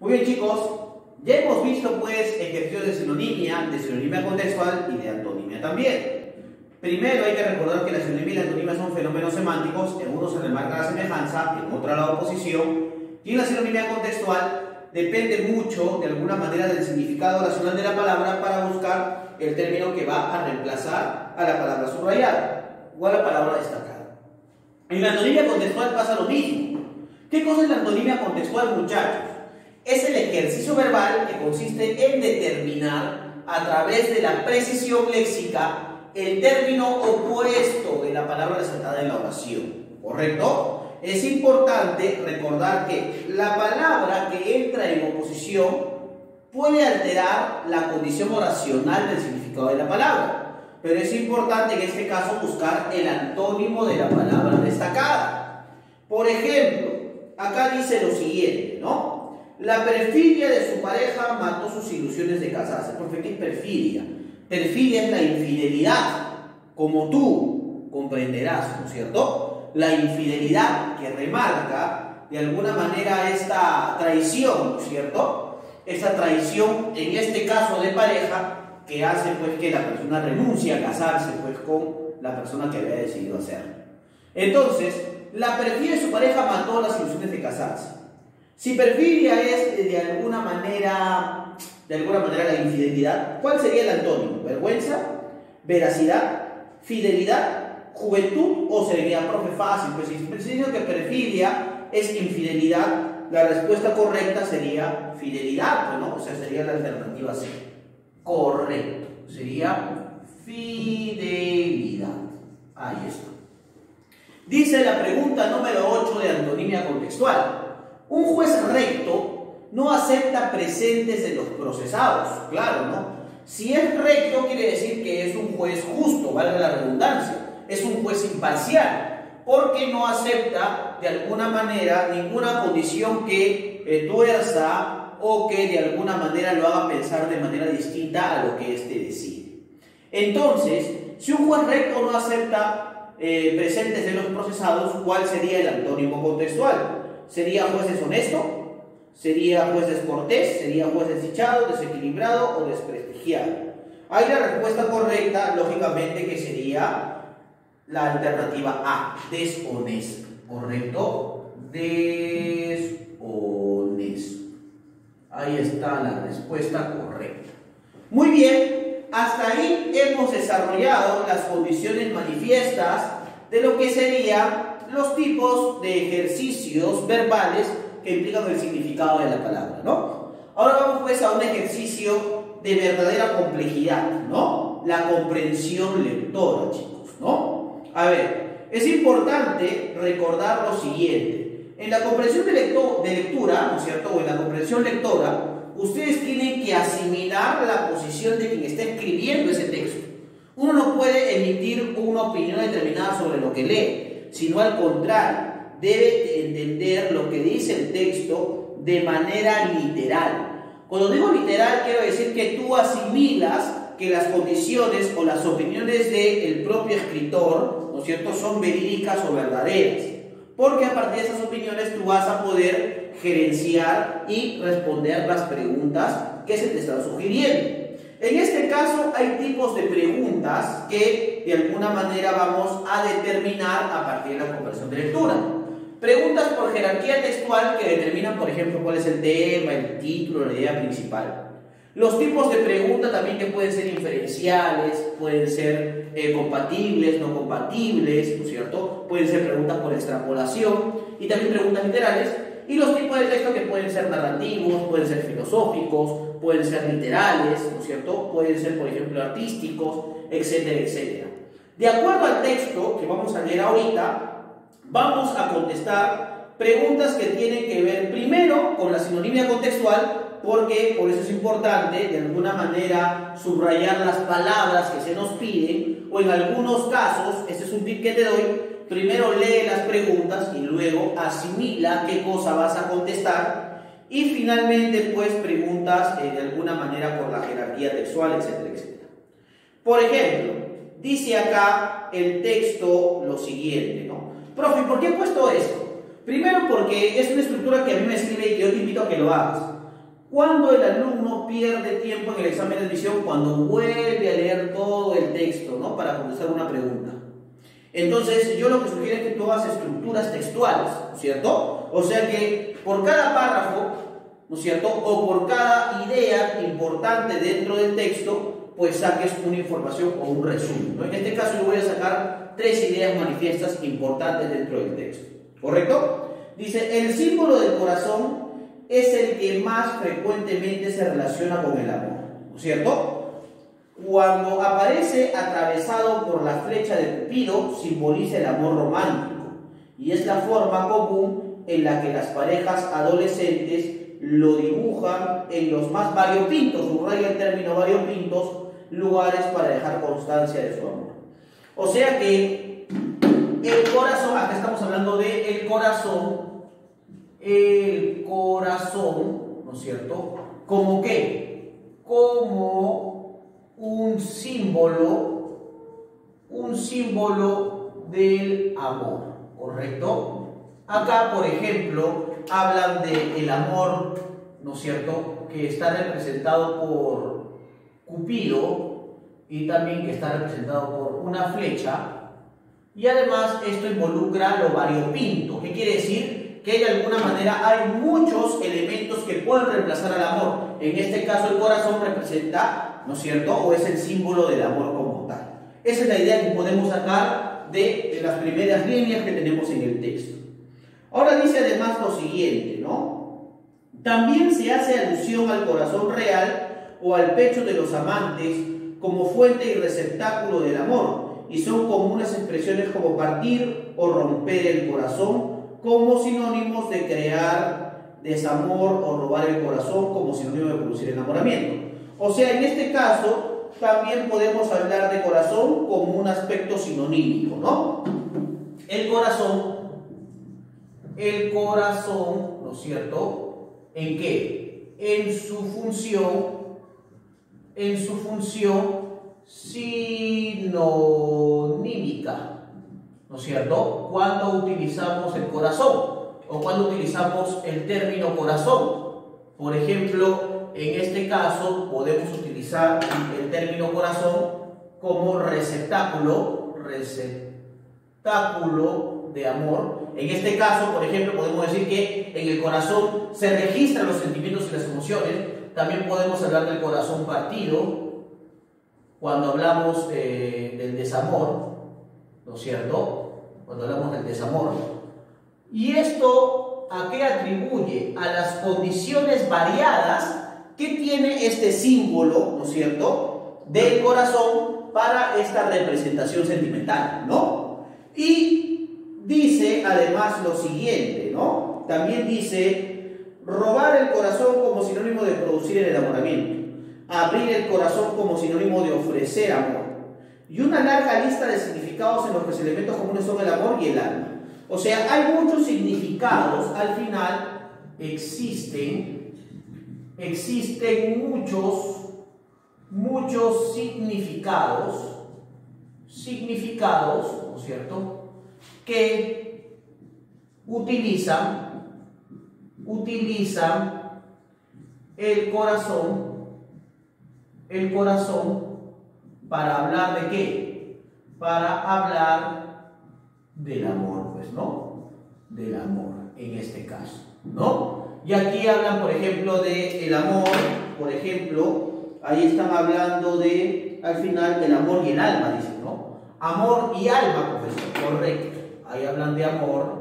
Muy bien, chicos, ya hemos visto pues ejercicios de sinonimia contextual y de antonimia también. Primero hay que recordar que la sinonimia y la antonimia son fenómenos semánticos, en uno se remarca la semejanza, en otro la oposición, y en la sinonimia contextual depende mucho de alguna manera del significado racional de la palabra para buscar el término que va a reemplazar a la palabra subrayada o a la palabra destacada. En la antonimia contextual pasa lo mismo. ¿Qué cosa es la antonimia contextual, muchachos? Es el ejercicio verbal que consiste en determinar a través de la precisión léxica el término opuesto de la palabra resaltada en la oración, ¿correcto? Es importante recordar que la palabra que entra en oposición puede alterar la condición oracional del significado de la palabra, pero es importante en este caso buscar el antónimo de la palabra destacada. Por ejemplo, acá dice lo siguiente, ¿no? La perfidia de su pareja mató sus ilusiones de casarse. ¿Por qué es perfidia? Perfidia es la infidelidad, como tú comprenderás, ¿no es cierto? La infidelidad que remarca de alguna manera esta traición, ¿no es cierto? Esta traición, en este caso de pareja, que hace pues que la persona renuncie a casarse pues con la persona que había decidido hacerlo. Entonces, la perfidia de su pareja mató las ilusiones de casarse. Si perfidia es de alguna manera la infidelidad, ¿cuál sería el antónimo? ¿Vergüenza? ¿Veracidad? ¿Fidelidad? ¿Juventud? ¿O sería profe fácil? Pues si dice que perfidia es infidelidad, la respuesta correcta sería fidelidad, ¿no? O sea, sería la alternativa C. Correcto. Sería fidelidad. Ahí está. Dice la pregunta número 8 de antonimia contextual. Un juez recto no acepta presentes de los procesados. Claro, ¿no? Si es recto quiere decir que es un juez justo, valga la redundancia. Es un juez imparcial, porque no acepta de alguna manera ninguna condición que tuerza o que de alguna manera lo haga pensar de manera distinta a lo que éste decide. Entonces, si un juez recto no acepta presentes de los procesados, ¿cuál sería el antónimo contextual? ¿Sería juez deshonesto? ¿Sería juez descortés? ¿Sería juez desdichado, desequilibrado o desprestigiado? Ahí la respuesta correcta, lógicamente, que sería la alternativa A, deshonesto. ¿Correcto? Deshonesto. Ahí está la respuesta correcta. Muy bien, hasta ahí hemos desarrollado las condiciones manifiestas de lo que serían los tipos de ejercicios verbales que implican el significado de la palabra, ¿no? Ahora vamos pues a un ejercicio de verdadera complejidad, ¿no? La comprensión lectora, chicos, ¿no? A ver, es importante recordar lo siguiente. En la comprensión de lectura, ¿no es cierto? O en la comprensión lectora, ustedes tienen que asimilar la posición de quien está escribiendo ese texto. Uno no puede emitir una opinión determinada sobre lo que lee, sino al contrario, debe entender lo que dice el texto de manera literal. Cuando digo literal, quiero decir que tú asimilas que las condiciones o las opiniones del propio escritor, ¿no es cierto?, son verídicas o verdaderas, porque a partir de esas opiniones tú vas a poder gerenciar y responder las preguntas que se te están sugiriendo. En este caso hay tipos de preguntas que de alguna manera vamos a determinar a partir de la comprensión de lectura. Preguntas por jerarquía textual que determinan, por ejemplo, cuál es el tema, el título, la idea principal. Los tipos de preguntas también que pueden ser inferenciales, pueden ser compatibles, no compatibles, ¿no es cierto? Pueden ser preguntas por extrapolación y también preguntas literales. Y los tipos de texto que pueden ser narrativos, pueden ser filosóficos, pueden ser literales, ¿no es cierto? Pueden ser, por ejemplo, artísticos, etcétera, etcétera. De acuerdo al texto que vamos a leer ahorita, vamos a contestar preguntas que tienen que ver primero con la sinonimia contextual, porque por eso es importante de alguna manera subrayar las palabras que se nos piden, o en algunos casos, este es un tip que te doy, primero lee las preguntas y luego asimila qué cosa vas a contestar y finalmente pues preguntas de alguna manera por la jerarquía textual, etcétera, etcétera. Por ejemplo, dice acá el texto lo siguiente, ¿no? Profe, ¿por qué he puesto esto? Primero porque es una estructura que a mí me escribe y que yo te invito a que lo hagas. ¿Cuándo el alumno pierde tiempo en el examen de admisión? Cuando vuelve a leer todo el texto, ¿no? Para contestar una pregunta. Entonces, yo lo que sugiero es que tú hagas estructuras textuales, ¿no es cierto? O sea que por cada párrafo, ¿no es cierto? O por cada idea importante dentro del texto, pues saques una información o un resumen, ¿no? En este caso yo voy a sacar 3 ideas manifiestas importantes dentro del texto, ¿correcto? Dice, el símbolo del corazón es el que más frecuentemente se relaciona con el amor, ¿no es cierto? Cuando aparece atravesado por la flecha de Cupido, simboliza el amor romántico y es la forma común en la que las parejas adolescentes lo dibujan en los más variopintos, subraya el término variopintos, lugares para dejar constancia de su amor. O sea que el corazón, acá estamos hablando de el corazón, ¿no es cierto? ¿Como qué? Como un símbolo del amor, ¿correcto? Acá, por ejemplo, hablan del amor, ¿no es cierto?, que está representado por Cupido y también que está representado por una flecha, y además esto involucra lo variopinto. ¿Qué quiere decir? Que de alguna manera hay muchos elementos que pueden reemplazar al amor. En este caso el corazón representa, ¿no es cierto?, o es el símbolo del amor como tal. Esa es la idea que podemos sacar de las primeras líneas que tenemos en el texto. Ahora dice además lo siguiente, ¿no? También se hace alusión al corazón real o al pecho de los amantes como fuente y receptáculo del amor, y son comunes expresiones como partir o romper el corazón como sinónimos de crear desamor o robar el corazón como sinónimo de producir enamoramiento. O sea, en este caso también podemos hablar de corazón como un aspecto sinonímico, ¿no? El corazón, ¿no es cierto? ¿En qué? En su función sinonímica, ¿no es cierto? Cuando utilizamos el corazón o cuando utilizamos el término corazón. Por ejemplo, en este caso podemos utilizar el término corazón como receptáculo de amor. En este caso, por ejemplo, podemos decir que en el corazón se registran los sentimientos y las emociones. También podemos hablar del corazón partido cuando hablamos del desamor, ¿no es cierto? Cuando hablamos del desamor. ¿Y esto a qué atribuye? A las condiciones variadas que tiene este símbolo, ¿no es cierto?, del corazón para esta representación sentimental, ¿no? Y dice además lo siguiente, ¿no? También dice robar el corazón como sinónimo de producir el enamoramiento, abrir el corazón como sinónimo de ofrecer amor, y una larga lista de significados en los que los elementos comunes son el amor y el alma. O sea, hay muchos significados, al final existen muchos significados, ¿no es cierto?, que utilizan el corazón para hablar de qué, para hablar del amor, pues, ¿no? Del amor, en este caso, ¿no? Y aquí hablan, por ejemplo, del amor, por ejemplo, ahí están hablando de, al final, del amor y el alma, dicen, ¿no? Amor y alma, profesor, correcto. Ahí hablan de amor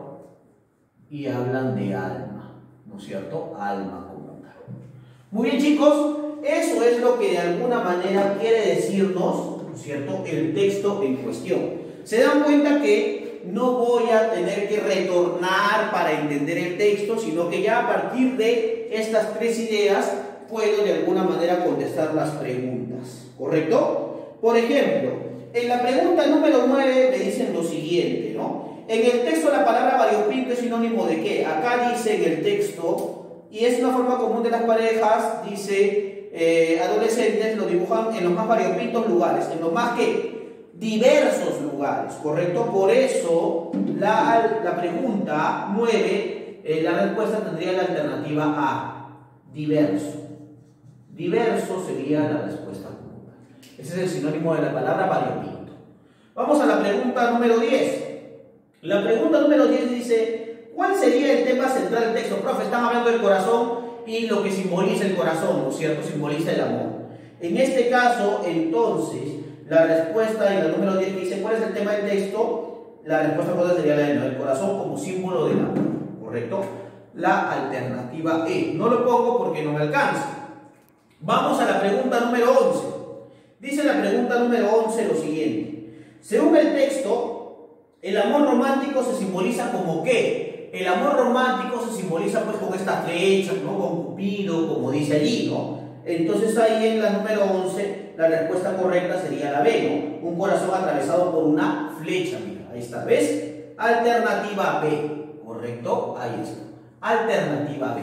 y hablan de alma, ¿no es cierto? Alma como tal. Muy bien, chicos, eso es lo que de alguna manera quiere decirnos, ¿no es cierto?, el texto en cuestión. Se dan cuenta que no voy a tener que retornar para entender el texto, sino que ya a partir de estas 3 ideas puedo de alguna manera contestar las preguntas, ¿correcto? Por ejemplo, en la pregunta número 9 me dicen lo siguiente, ¿no? En el texto la palabra variopinto es sinónimo de ¿qué? Acá dice en el texto, y es una forma común de las parejas, dice, adolescentes lo dibujan en los más variopintos lugares, en los más ¿qué? Diversos lugares, ¿correcto? Por eso la pregunta 9, la respuesta tendría la alternativa A. diverso. Diverso sería la respuesta común. Ese es el sinónimo de la palabra variopinto. Vamos a la pregunta número 10. La pregunta número 10 dice, ¿cuál sería el tema central del texto? Profe, están hablando del corazón y lo que simboliza el corazón, ¿no es cierto? Simboliza el amor. En este caso, entonces, la respuesta en la número 10 que dice, ¿cuál es el tema del texto? La respuesta correcta sería la de no, el corazón como símbolo del amor, ¿correcto? La alternativa E. No lo pongo porque no me alcanza. Vamos a la pregunta número 11. Dice la pregunta número 11 lo siguiente. Según el texto, el amor romántico se simboliza como ¿qué? El amor romántico se simboliza pues con esta flecha, ¿no? Con Cupido, como dice allí, ¿no? Entonces ahí en la número 11 la respuesta correcta sería la B, ¿no? Un corazón atravesado por una flecha, mira, ahí está, ¿ves? Alternativa B, ¿correcto? Ahí está. Alternativa B.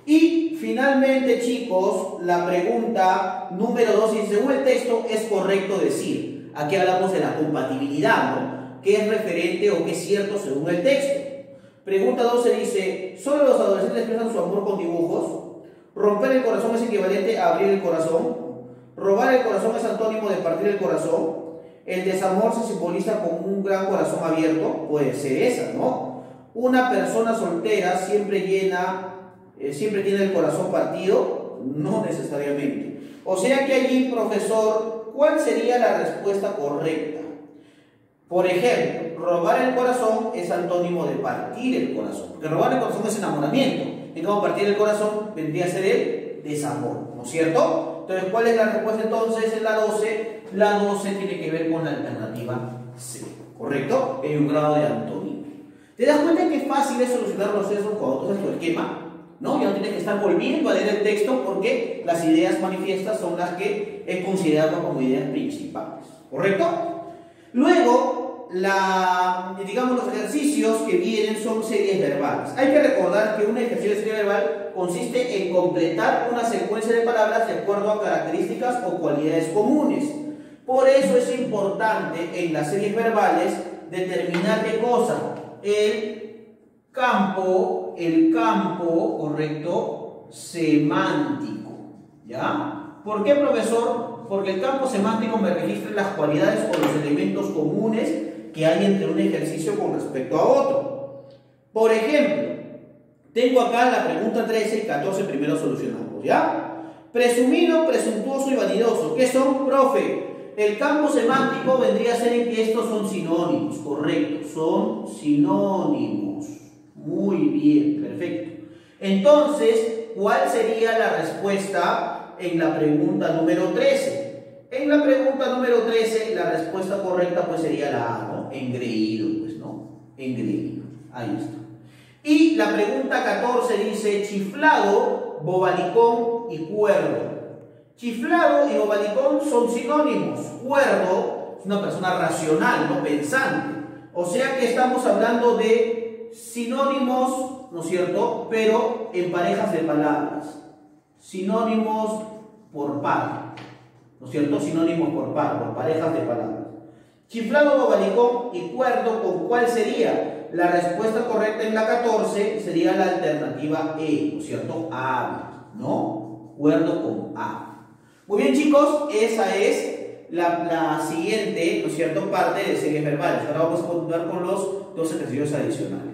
Y finalmente, chicos, la pregunta número 2 dice, según el texto es correcto decir. Aquí hablamos de la compatibilidad, ¿no? ¿Qué es referente o qué es cierto según el texto? Pregunta 12 dice, ¿solo los adolescentes expresan su amor con dibujos? ¿Romper el corazón es equivalente a abrir el corazón? ¿Robar el corazón es antónimo de partir el corazón? ¿El desamor se simboliza con un gran corazón abierto? Puede ser esa, ¿no? ¿Una persona soltera siempre tiene el corazón partido? No necesariamente. O sea que allí, profesor, ¿cuál sería la respuesta correcta? Por ejemplo, robar el corazón es antónimo de partir el corazón, porque robar el corazón es enamoramiento. En cambio, partir el corazón vendría a ser el desamor, ¿no es cierto? Entonces, ¿cuál es la respuesta entonces en la 12? La 12 tiene que ver con la alternativa C, ¿correcto? En un grado de antonimia. ¿Te das cuenta que es fácil es solucionar los procesos cuando tú haces tu esquema? ¿No? Ya no tienes que estar volviendo a leer el texto porque las ideas manifiestas son las que he considerado como ideas principales, ¿correcto? Luego, los ejercicios que vienen son series verbales. Hay que recordar que un ejercicio de serie verbal consiste en completar una secuencia de palabras de acuerdo a características o cualidades comunes. Por eso es importante en las series verbales determinar qué cosa. El campo, correcto, semántico. ¿Ya? ¿Por qué, profesor? Porque el campo semántico me registra las cualidades o los elementos comunes que hay entre un ejercicio con respecto a otro. Por ejemplo, tengo acá la pregunta 13 y 14 primero solucionamos, ¿ya? Presumido, presuntuoso y vanidoso. ¿Qué son, profe? El campo semántico vendría a ser en que estos son sinónimos, correcto, son sinónimos. Muy bien, perfecto. Entonces, ¿cuál sería la respuesta en la pregunta número 13? En la pregunta número 13, la respuesta correcta pues sería la A, ¿no? Engreído, pues, ¿no? Engreído. Ahí está. Y la pregunta 14 dice chiflado, bobalicón y cuerdo. Chiflado y bobalicón son sinónimos. Cuerdo es una persona racional, no pensante. O sea que estamos hablando de sinónimos, ¿no es cierto? Pero en parejas de palabras. Sinónimos por par. ¿No es cierto? Sinónimos por par, por parejas de palabras. Chiflado, bobalicón y cuerdo, ¿con cuál sería? La respuesta correcta en la 14 sería la alternativa E, ¿no es cierto? A, ¿no? Cuerdo con A. Muy bien, chicos, esa es la siguiente, ¿no es cierto?, parte de series verbales. Ahora vamos a continuar con los dos ejercicios adicionales.